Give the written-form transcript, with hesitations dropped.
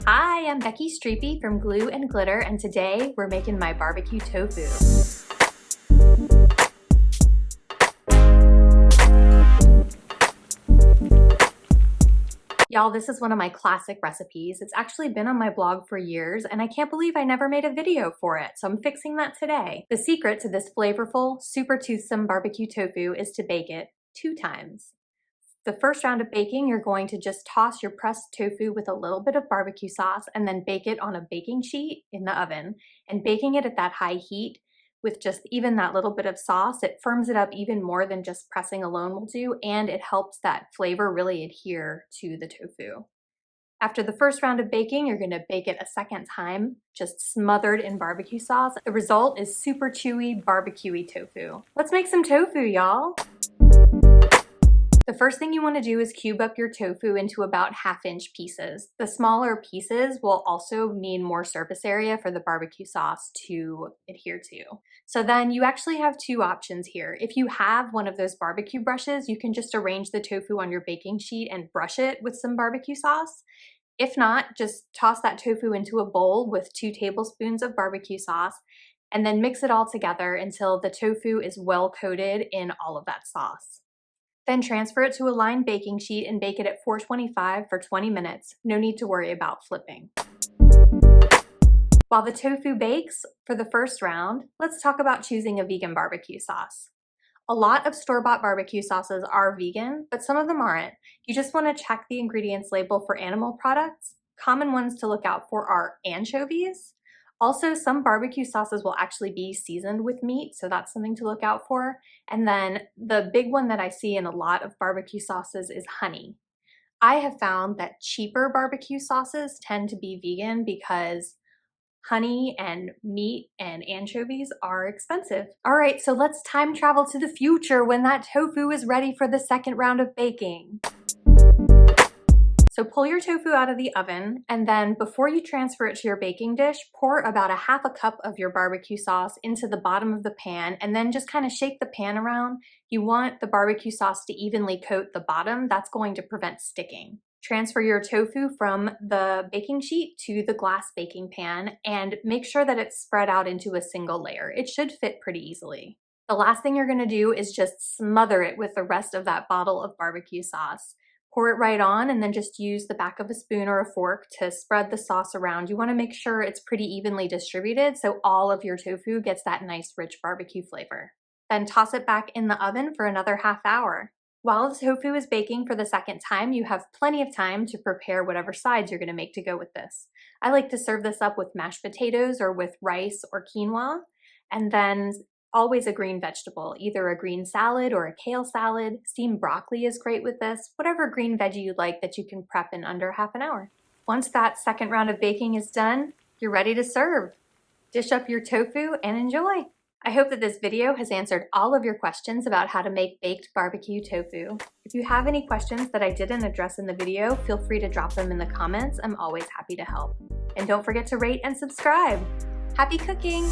Hi, I'm Becky Streepy from Glue and Glitter, and today we're making my barbecue tofu. Y'all, this is one of my classic recipes. It's actually been on my blog for years, and I can't believe I never made a video for it, so I'm fixing that today. The secret to this flavorful, super toothsome barbecue tofu is to bake it 2 times. The first round of baking, you're going to just toss your pressed tofu with a little bit of barbecue sauce and then bake it on a baking sheet in the oven. And baking it at that high heat with just even that little bit of sauce, it firms it up even more than just pressing alone will do, and it helps that flavor really adhere to the tofu. After the first round of baking, you're gonna bake it a second time, just smothered in barbecue sauce. The result is super chewy, barbecuey tofu. Let's make some tofu, y'all. The first thing you want to do is cube up your tofu into about 1/2-inch pieces. The smaller pieces will also mean more surface area for the barbecue sauce to adhere to. So then you actually have 2 options here. If you have one of those barbecue brushes, you can just arrange the tofu on your baking sheet and brush it with some barbecue sauce. If not, just toss that tofu into a bowl with 2 tablespoons of barbecue sauce and then mix it all together until the tofu is well coated in all of that sauce. Then transfer it to a lined baking sheet and bake it at 425 for 20 minutes. No need to worry about flipping. While the tofu bakes for the first round, let's talk about choosing a vegan barbecue sauce. A lot of store-bought barbecue sauces are vegan, but some of them aren't. You just want to check the ingredients label for animal products. Common ones to look out for are anchovies. Also, some barbecue sauces will actually be seasoned with meat, so that's something to look out for. And then the big one that I see in a lot of barbecue sauces is honey. I have found that cheaper barbecue sauces tend to be vegan because honey and meat and anchovies are expensive. All right, so let's time travel to the future when that tofu is ready for the second round of baking. So pull your tofu out of the oven, and then before you transfer it to your baking dish, pour about 1/2 cup of your barbecue sauce into the bottom of the pan, and then just kind of shake the pan around. You want the barbecue sauce to evenly coat the bottom. That's going to prevent sticking. Transfer your tofu from the baking sheet to the glass baking pan, and make sure that it's spread out into a single layer. It should fit pretty easily. The last thing you're gonna do is just smother it with the rest of that bottle of barbecue sauce. Pour it right on and then just use the back of a spoon or a fork to spread the sauce around. You want to make sure it's pretty evenly distributed so all of your tofu gets that nice rich barbecue flavor. Then toss it back in the oven for another 1/2 hour. While the tofu is baking for the second time, you have plenty of time to prepare whatever sides you're going to make to go with this. I like to serve this up with mashed potatoes or with rice or quinoa, and then always a green vegetable, either a green salad or a kale salad. Steamed broccoli is great with this. Whatever green veggie you'd like that you can prep in under 1/2 hour. Once that second round of baking is done, you're ready to serve. Dish up your tofu and enjoy. I hope that this video has answered all of your questions about how to make baked barbecue tofu. If you have any questions that I didn't address in the video, feel free to drop them in the comments. I'm always happy to help. And don't forget to rate and subscribe. Happy cooking!